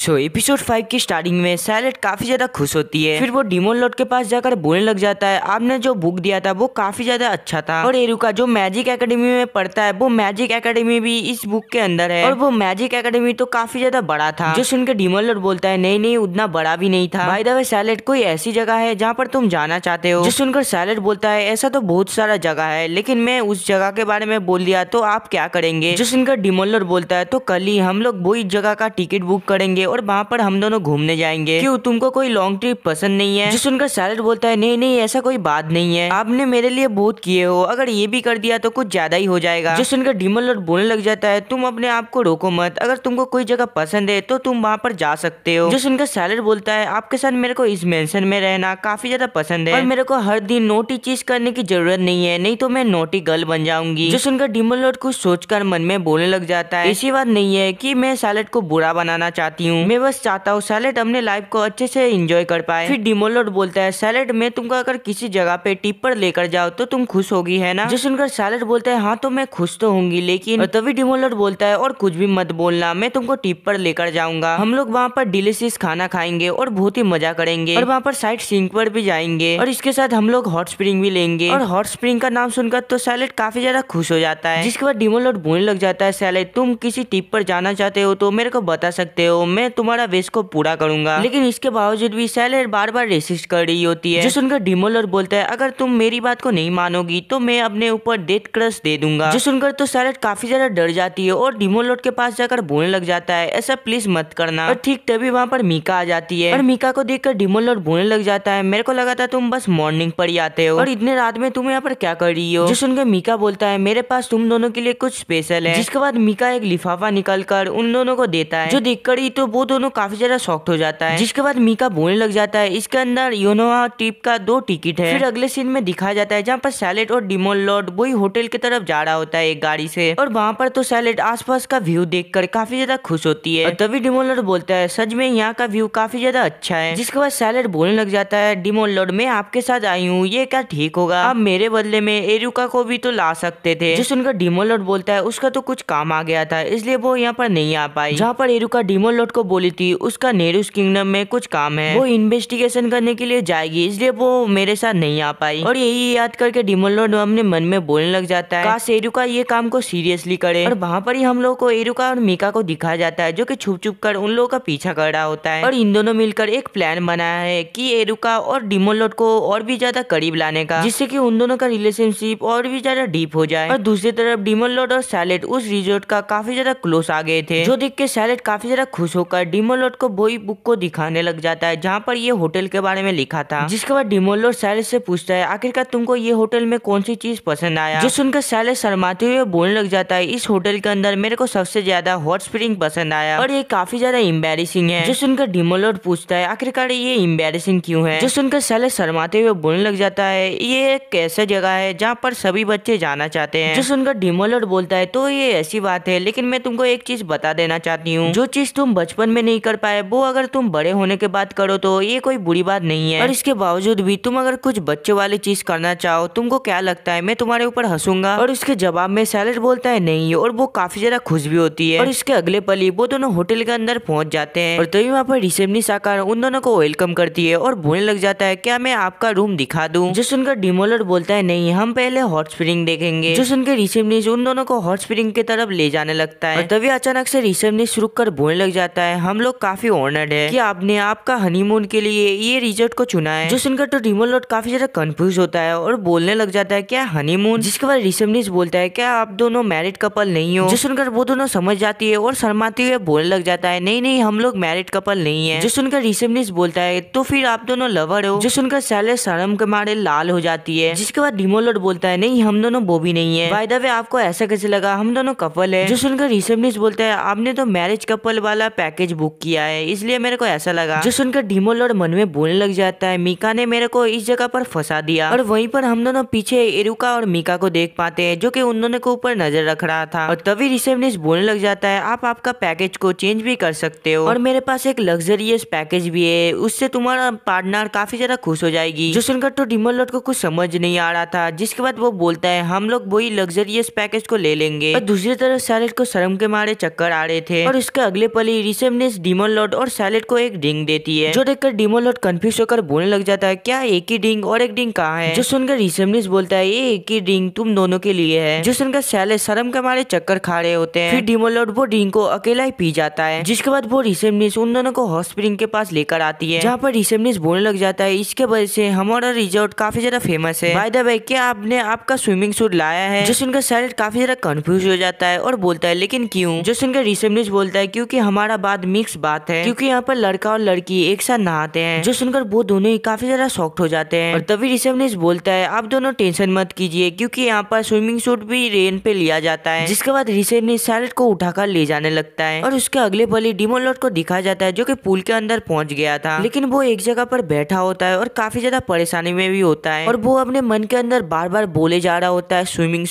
Episode 5 की starting में salad काफी ज्यादा खुश होती है। फिर वो डीमन लॉर्ड के पास जाकर बोलने लग जाता है, आपने जो बुक दिया था वो काफी ज्यादा अच्छा था और एरुका जो मैजिक एकेडमी में पढ़ता है वो मैजिक एकेडमी भी इस बुक के अंदर है और वो मैजिक एकेडमी तो काफी ज्यादा बड़ा था। जो सुनकर डीमन लॉर्ड बोलता है नहीं नहीं उतना बड़ा भी नहीं था। बाय द वे सैलेड कोई ऐसी जगह है जहाँ पर तुम जाना चाहते हो? जो सुनकर सैलेड बोलता है ऐसा तो बहुत सारा जगह है लेकिन मैं उस जगह के बारे में बोल दिया तो आप क्या करेंगे? जो सुनकर डीमन लॉर्ड बोलता है तो कल ही हम लोग वो जगह का टिकट बुक करेंगे और वहाँ पर हम दोनों घूमने जाएंगे। क्यों तुमको कोई लॉन्ग ट्रिप पसंद नहीं है? जो सुनकर सैलेड बोलता है नहीं नहीं ऐसा कोई बात नहीं है, आपने मेरे लिए बहुत किए हो, अगर ये भी कर दिया तो कुछ ज्यादा ही हो जाएगा। जो सुनकर डीमन लॉर्ड बोलने लग जाता है तुम अपने आप को रोको मत, अगर तुमको कोई जगह पसंद है तो तुम वहाँ पर जा सकते हो। जो सुनकर सैलेड बोलता है आपके साथ मेरे को इस मेंशन में रहना काफी ज्यादा पसंद है और मेरे को हर दिन नोटी चीज करने की जरूरत नहीं है, नहीं तो मैं नोटी गर्ल बन जाऊंगी। जो सुनकर डीमन लॉर्ड कुछ सोचकर मन में बोलने लग जाता है ऐसी बात नहीं है कि मैं सैलेड को बुरा बनाना चाहती हूँ, मैं बस चाहता हूँ सैलेड अपने लाइफ को अच्छे से एंजॉय कर पाए। फिर डीमन लॉर्ड बोलता है सैलेड मैं तुमको अगर किसी जगह पे टिप पर लेकर जाओ तो तुम खुश होगी है ना? जो सुनकर सैलेड बोलता है हाँ तो मैं खुश तो होंगी लेकिन तभी डीमन लॉर्ड बोलता है और कुछ भी मत बोलना, मैं तुमको टिप पर लेकर जाऊंगा, हम लोग वहाँ पर डिलीशियस खाना खाएंगे और बहुत ही मजा करेंगे और वहाँ पर साइड सीइंग पर भी जाएंगे और इसके साथ हम लोग हॉट स्प्रिंग भी लेंगे। और हॉट स्प्रिंग का नाम सुनकर तो सैलेड काफी ज्यादा खुश हो जाता है। जिसके बाद डीमन लॉर्ड बोलने लग जाता है सैलेड तुम किसी टिप पर जाना चाहते हो तो मेरे को बता सकते हो, मैं तुम्हारा विश को पूरा करूंगा। लेकिन इसके बावजूद भी सैलेड बार बार रेसिस्ट कर रही होती है। जो सुनकर डीमन लॉर्ड बोलता है अगर तुम मेरी बात को नहीं मानोगी तो मैं अपने ऊपर डेथ क्रश दे दूंगा। जो सुनकर तो सैलेड काफी ज्यादा डर जाती है और डीमन लॉर्ड के पास जाकर बोलने लग जाता है ऐसा प्लीज मत करना। और ठीक तभी वहाँ पर मीका आ जाती है और मीका को देखकर डीमन लॉर्ड बोलने लग जाता है मेरे को लगा था तुम बस मॉर्निंग पर ही आते हो और इतने रात में तुम यहाँ पर क्या कर रही हो? जो सुनकर मीका बोलता है मेरे पास तुम दोनों के लिए कुछ स्पेशल है। जिसके बाद मीका एक लिफाफा निकल कर उन दोनों को देता है जो देखकर ही तो वो दोनों काफी ज्यादा शॉक्ड हो जाता है। जिसके बाद मीका बोलने लग जाता है इसके अंदर योनोहा ट्रिप का 2 टिकट है। फिर अगले सीन में दिखाया जाता है जहाँ पर सैलेड और डीमन लॉर्ड वही होटल की तरफ जा रहा होता है एक गाड़ी से और वहाँ पर तो सैलेड आसपास का व्यू देखकर काफी ज्यादा खुश होती है और तभी डीमन लॉर्ड बोलता है सच में यहाँ का व्यू काफी ज्यादा अच्छा है। जिसके बाद सैलेड बोलने लग जाता है डीमन लॉर्ड मैं आपके साथ आई हूँ, ये क्या ठीक होगा? आप मेरे बदले में एरुका को भी तो ला सकते थे। जो सुनकर डीमन लॉर्ड बोलता है उसका तो कुछ काम आ गया था इसलिए वो यहाँ पर नहीं आ पाई। जहाँ पर एरुका डीमन लॉर्ड को बोली थी उसका नेरूस किंगडम में कुछ काम है, वो इन्वेस्टिगेशन करने के लिए जाएगी इसलिए वो मेरे साथ नहीं आ पाई। और यही याद करके डीमन लॉर्ड अपने मन में बोलने लग जाता है काश एरुका ये काम को सीरियसली करे। और वहाँ पर ही हम लोग को एरुका और मीका को दिखाया जाता है जो कि छुप छुप कर उन लोगों का पीछा कर रहा होता है और इन दोनों मिलकर एक प्लान बनाया है कि एरुका और डीमन लॉर्ड को और भी ज्यादा करीब लाने का, जिससे कि उन दोनों का रिलेशनशिप और भी ज्यादा डीप हो जाए। और दूसरी तरफ डीमन लॉर्ड और सैलेड उस रिजोर्ट का काफी ज्यादा क्लोज आ गए थे जो देख के सैलेड काफी ज्यादा खुश होकर डीमन लॉर्ड को वही बुक को दिखाने लग जाता है जहाँ पर ये होटल के बारे में लिखा था। जिसके बाद डीमन लॉर्ड सैलेड से पूछता है आखिरकार तुमको ये होटल में कौन सी चीज पसंद आया? जो सुनकर सैलेड शर्माते हुए बोलने लग जाता है इस होटल के अंदर मेरे को सबसे ज्यादा हॉट स्प्रिंग पसंद आया और ये काफी ज्यादा एम्बैरेसिंग है। जो सुनकर डीमन लॉर्ड पूछता है आखिरकार ये एम्बैरेसिंग क्यों है? जो सुनकर सैलेड शर्माते हुए बोलने लग जाता है ये एक ऐसा जगह है जहाँ पर सभी बच्चे जाना चाहते हैं। जो सुनकर डीमन लॉर्ड बोलता है तो ये ऐसी बात है लेकिन मैं तुमको एक चीज बता देना चाहती हूँ, जो चीज तुम बचपन में नहीं कर पाए वो अगर तुम बड़े होने के बाद करो तो ये कोई बुरी बात नहीं है। और इसके बावजूद भी तुम अगर कुछ बच्चे वाली चीज करना चाहो तुमको क्या लगता है मैं तुम्हारे ऊपर हंसूंगा? और उसके जवाब में सैलेड बोलता है नहीं और वो काफी ज्यादा खुश भी होती है। और इसके अगले पल ही वो दोनों होटल के अंदर पहुंच जाते हैं और तभी वहाँ पर रिसेप्शनिस्ट आकर उन दोनों को वेलकम करती है और बोलने लग जाता है क्या मैं आपका रूम दिखा दूं? जो सुनकर डीमन लॉर्ड बोलता है नहीं हम पहले हॉट स्प्रिंग देखेंगे। जो सुनकर रिसेप्शनिस्ट उन दोनों को हॉट स्प्रिंग की तरफ ले जाने लगता है और तभी अचानक से रिसेप्शनिस्ट रुक कर बोलने लग जाता है हम लोग काफी ऑनर्ड है कि आपने आपका हनीमून के लिए ये रिजॉर्ट को चुना है। जो सुनकर तो डीमन लॉर्ड काफी ज्यादा कंफ्यूज होता है और बोलने लग जाता है क्या हनीमून? जिसके बाद रिसेप्शनिस्ट बोलता है क्या आप दोनों मैरिड कपल नहीं हो? जो सुनकर वो दोनों समझ जाती है और शर्माते हुए बोलने लग जाता है नहीं नहीं हम लोग मैरिड कपल नहीं है। जो सुनकर रिसेप्शनिस्ट बोलता है तो फिर आप दोनों लवर हो? जो सुनकर सैलेड शर्म के मारे लाल हो जाती है। जिसके बाद डीमन लॉर्ड बोलता है नहीं हम दोनों वो भी नहीं है। बाय द वे आपको ऐसा कैसे लगा हम दोनों कपल है? जो सुनकर रिसेप्शनिस्ट बोलता है आपने तो मैरिज कपल वाला पैकेज बुक किया है इसलिए मेरे को ऐसा लगा। जो सुनकर डीमन लॉर्ड मन में बोलने लग जाता है मीका ने मेरे को इस जगह पर फंसा दिया। और वहीं पर हम दोनों पीछे एरुका और मीका को देख पाते हैं जो कि उन दोनों के ऊपर नजर रख रहा था। और तभी रिसेप्शनिस्ट बोलने लग जाता है आप आपका पैकेज को चेंज भी कर सकते हो और मेरे पास एक लग्जरियस पैकेज भी है, उससे तुम्हारा पार्टनर काफी ज्यादा खुश हो जाएगी। जो सुनकर तो डीमन लॉर्ड को कुछ समझ नहीं आ रहा था। जिसके बाद वो बोलता है हम लोग वही लग्जरियस पैकेज को ले लेंगे। और दूसरी तरफ सैलेड को शर्म के मारे चक्कर आ रहे थे और उसके अगले पल ही रिसेप्शनिस्ट डीमन लॉर्ड और सैलेड को एक रिंग देती है, जो देखकर डीमन लॉर्ड कंफ्यूज होकर बोलने लग जाता है, क्या एक ही रिंग और एक रिंग कहाँ है? जो सुनकर रिसेप्शनिस्ट बोलता है, ये एक ही रिंग तुम दोनों के लिए है। जो सुनकर सैलेड शर्म के मारे चक्कर खा रहे होते हैं। फिर डीमन लॉर्ड वो रिंग को अकेला ही पी जाता है, जिसके बाद वो रिसेप्शनिस्ट उन दोनों को हॉट स्प्रिंग के पास लेकर आती है, जहाँ पर रिसेप्शनिस्ट बोलने लग जाता है, इसके वजह से हमारा रिजॉर्ट काफी ज्यादा फेमस है। बाय द वे, क्या आपने आपका स्विमिंग सूट लाया है? जो सुनकर सैलेड काफी ज्यादा कंफ्यूज हो जाता है और बोलता है, लेकिन क्यों? जो सुनकर रिसेप्शनिस्ट बोलता है, क्योंकि हमारा बात मिक्स बात है, क्योंकि यहाँ पर लड़का और लड़की एक साथ नहाते हैं। जो सुनकर वो दोनों ही काफी ज्यादा शॉक्ड हो जाते हैं और तभी रिसेप्शनिस्ट बोलता है, आप दोनों टेंशन मत कीजिए, क्योंकि यहाँ पर स्विमिंग सूट भी रेन पे लिया जाता है। जिसके बाद रिसेप्शनिस्ट सैलेड को उठाकर ले जाने लगता है और उसके अगले पल ही डीमन लॉर्ड को दिखाया जाता है, जो कि पूल के अंदर पहुंच गया था, लेकिन वो एक जगह पर बैठा होता है और काफी ज्यादा परेशानी में भी होता है और वो अपने मन के अंदर बार बार बोले जा रहा होता है, स्विमिंग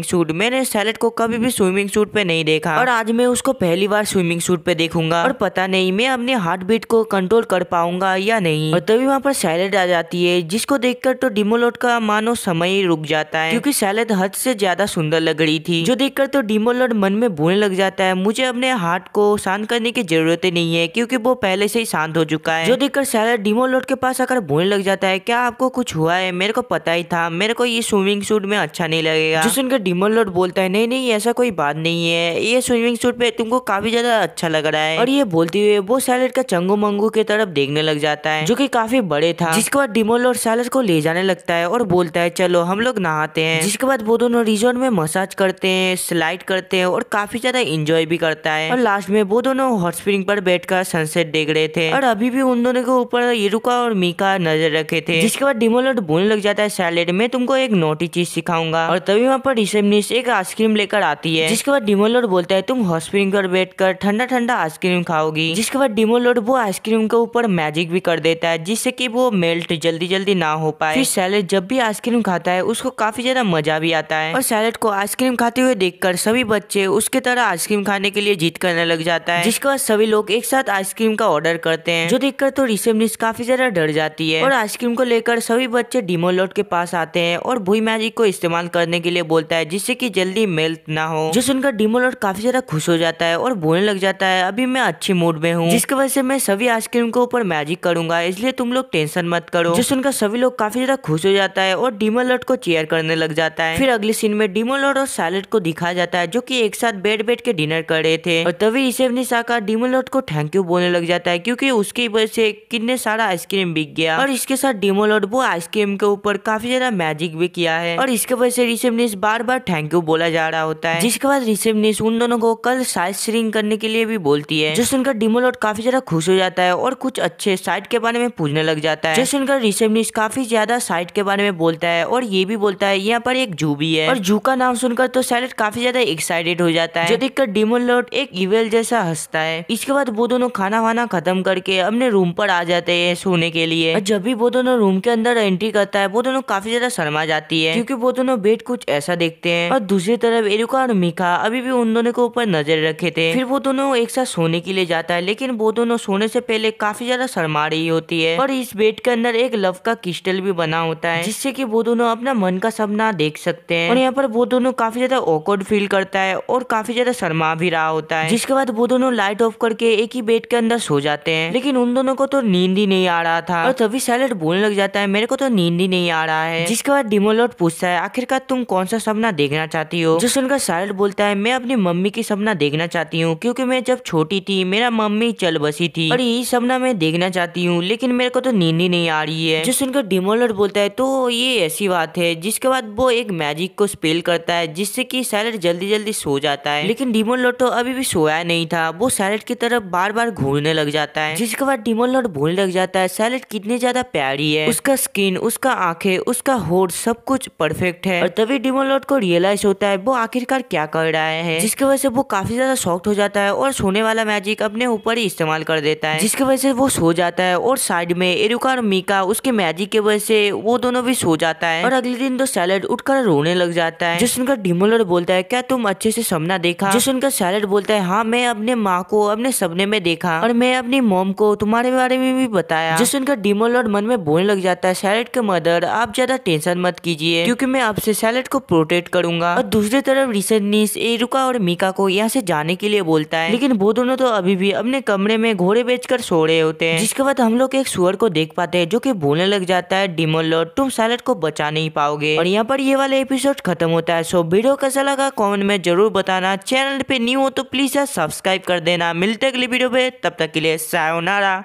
सूट। मैंने सैलेड को कभी भी स्विमिंग सूट पे नहीं देखा और आज मैं उसको पहली बार स्विमिंग सूट पे देखूंगा और पता नहीं मैं अपने हार्ट बीट को कंट्रोल कर पाऊंगा या नहीं। और तभी वहाँ पर सैलेड आ जाती है, जिसको देखकर तो डीमन लॉर्ड का मानो समय ही रुक जाता है, क्योंकि सैलेड हद से ज्यादा सुंदर लग रही थी। जो देखकर तो डीमन लॉर्ड मन में बोलने लग जाता है, मुझे अपने हार्ट को शांत करने की जरूरत ही नहीं है, क्योंकि वो पहले से ही शांत हो चुका है। जो देखकर सैलेड डीमन लॉर्ड के पास आकर बोलने लग जाता है, क्या आपको कुछ हुआ है? मेरे को पता ही था, मेरे को ये स्विमिंग सूट में अच्छा नहीं लगेगा। जो सुनकर डीमन लॉर्ड बोलता है, नहीं ऐसा कोई बात नहीं है, ये स्विमिंग सूट पे तुमको काफी ज्यादा अच्छा लग रहा है। और ये बोलते हुए वो सैलेड का चंगू मंगू की तरफ देखने लग जाता है, जो कि काफी बड़े था। जिसके बाद डीमन लॉर्ड सैलेड को ले जाने लगता है और बोलता है, चलो हम लोग नहाते हैं। जिसके बाद वो दोनों रिजॉर्ट में मसाज करते हैं, स्लाइड करते हैं और काफी ज्यादा इंजॉय भी करता है। और लास्ट में वो दोनों हॉट स्प्रिंग पर बैठकर सनसेट देख रहे थे और अभी भी उन दोनों के ऊपर इरुका और मीका नजर रखे थे। जिसके बाद डीमन लॉर्ड बोलने लग जाता है, सैलेड मैं तुमको एक नोटी चीज सिखाऊंगा। और तभी वहाँ पर रिसेप्शनिस्ट एक आइसक्रीम लेकर आती है। जिसके बाद डीमन लॉर्ड बोलता है, तुम हॉट स्प्रिंग पर बैठकर ठंडा ठंडा आइसक्रीम खाओगी। जिसके बाद डीमन लॉर्ड वो आइसक्रीम के ऊपर मैजिक भी कर देता है, जिससे कि वो मेल्ट जल्दी ना हो पाए। फिर सैलेड जब भी आइसक्रीम खाता है उसको काफी ज्यादा मजा भी आता है और सैलेड को आइसक्रीम खाते हुए देखकर सभी बच्चे उसके तरह आइसक्रीम खाने के लिए जिद करने लग जाता है। जिसके बाद सभी लोग एक साथ आइसक्रीम का ऑर्डर करते हैं, जो देखकर तो रिसेप्शनिस्ट काफी ज्यादा डर जाती है और आइसक्रीम को लेकर सभी बच्चे डीमन लॉर्ड के पास आते हैं और वही मैजिक को इस्तेमाल करने के लिए बोलता है, जिससे कि जल्दी मेल्ट ना हो। जो सुनकर डीमन लॉर्ड काफी ज्यादा खुश हो जाता है और बोलने लग जाता है, अभी मैं अच्छी मूड में हूँ, जिसकी वजह से मैं सभी आइसक्रीम के ऊपर मैजिक करूंगा, इसलिए तुम लोग टेंशन मत करो। जो सुनकर सभी लोग काफी ज्यादा खुश हो जाता है और डीमन लॉर्ड को चीयर करने लग जाता है। फिर अगले सीन में डीमन लॉर्ड और सैलेड को दिखाया जाता है, जो कि एक साथ बैठ के डिनर कर रहे थे और तभी रिसेप्शनिस्ट आकर डीमन लॉर्ड को थैंक यू बोलने लग जाता है, क्योंकि उसकी वजह से कितने सारा आइसक्रीम बिक गया और इसके साथ डीमन लॉर्ड वो आइसक्रीम के ऊपर काफी ज्यादा मैजिक भी किया है और इसके वजह से receptionist bar bar thank you बोला जा रहा होता है। जिसके बाद रिसेप्शनिस्ट उन दोनों को कल साइड सीइंग करने के लिए भी बोलती है, जो सुनकर डीमन लॉर्ड काफी ज्यादा खुश हो जाता है और कुछ अच्छे साइट के बारे में पूछने लग जाता है। जो सुनकर रिसेप्शनिस्ट काफी ज्यादा साइट के बारे में बोलता है और ये भी बोलता है यहाँ पर एक जू भी है और जू का नाम सुनकर तो सैलेड काफी ज्यादा एक्साइटेड हो जाता है, जो देखकर डीमन लॉर्ड एक इविल जैसा हंसता है। इसके बाद वो दोनों खाना वाना खत्म करके अपने रूम पर आ जाते हैं सोने के लिए और जब भी वो दोनों रूम के अंदर एंट्री करता है वो दोनों काफी ज्यादा शर्मा जाती है, क्योंकि वो दोनों बेड कुछ ऐसा देखते हैं और दूसरी तरफ एरुका और मीका अभी भी उन दोनों के ऊपर नजर रखे थे। फिर वो दोनों एक साथ सोने के लिए जाता है, लेकिन वो दोनों सोने से पहले काफी ज्यादा शर्मा रही होती है और इस बेड के अंदर एक लव का क्रिस्टल भी बना होता है, जिससे कि वो दोनों अपना मन का सपना देख सकते हैं। और यहाँ पर वो दोनों काफी ज्यादा ऑकवर्ड फील करता है और काफी ज्यादा शर्मा भी रहा होता है। जिसके बाद वो दोनों लाइट ऑफ करके एक ही बेड के अंदर सो जाते हैं, लेकिन उन दोनों को तो नींद ही नहीं आ रहा था और तभी सैलेड बोलने लग जाता है, मेरे को तो नींद ही नहीं आ रहा है। जिसके बाद डीमन लॉर्ड पूछता है, आखिरकार तुम कौन सा सपना देखना चाहती हो? जो सुनकर सैलेड बोलता है, मैं अपनी मम्मी की सपना देखना चाहती हूँ, क्योंकि मैं जब छोटी थी मेरा मम्मी चल बसी थी और यही सपना मैं देखना चाहती हूँ, लेकिन मेरे को तो नींद ही नहीं आ रही है। जो सुनकर डीमन लॉर्ड बोलता है, तो ये ऐसी बात है। जिसके बाद वो एक मैजिक को स्पेल करता है, जिससे कि सैलेड जल्दी सो जाता है, लेकिन डीमन लॉर्ड तो अभी भी सोया नहीं था, वो सैलेड की तरफ बार बार घूरने लग जाता है। जिसके बाद डीमन लॉर्ड बोलने लग जाता है, सैलेड कितनी ज्यादा प्यारी है, उसका स्किन, उसका आंखें, उसका होठ सब कुछ परफेक्ट है। और तभी डीमन लॉर्ड को रियलाइज होता है वो आखिरकार क्या कर रहा है, जिसकी वजह से वो काफी ज्यादा शॉक्ड हो जाता है और सोने वाला मैजिक अपने ऊपर ही इस्तेमाल कर देता है, जिसकी वजह से वो सो जाता है और साइड में एरुका और मीका उसके मैजिक की वजह से वो दोनों भी सो जाता है। और अगले दिन तो सैलेड उठकर रोने लग जाता है। जो सुनकर डीमन लॉर्ड बोलता है, क्या तुम अच्छे से सपना देखा? जो सुनकर सैलेड बोलता है, हाँ मैं अपने माँ को अपने सपने में देखा और मैं अपनी मॉम को तुम्हारे बारे में भी बताया। जो सुनकर डीमन लॉर्ड मन में बोलने लग जाता है, सैलेड के मदर आप ज्यादा टेंशन मत कीजिए, क्योंकि मैं आपसे सैलेड को प्रोटेक्ट करूंगा। और दूसरी तरफ रिसेप्शनिस्ट एरुका और मीका को यहाँ से जाने के लिए बोलता है, लेकिन वो दोनों तो अभी भी अपने कमरे में घोड़े बेचकर सो रहे होते हैं। जिसके बाद हम लोग एक सुअर को देख पाते हैं जो कि बोलने लग जाता है, डीमन लॉर्ड तुम सैलेड को बचा नहीं पाओगे। और यहाँ पर ये वाला एपिसोड खत्म होता है। सो वीडियो कैसा लगा कमेंट में जरूर बताना। चैनल पे न्यू हो तो प्लीज सब्सक्राइब कर देना। मिलते अगली वीडियो पे, तब तक के लिए सायोनारा।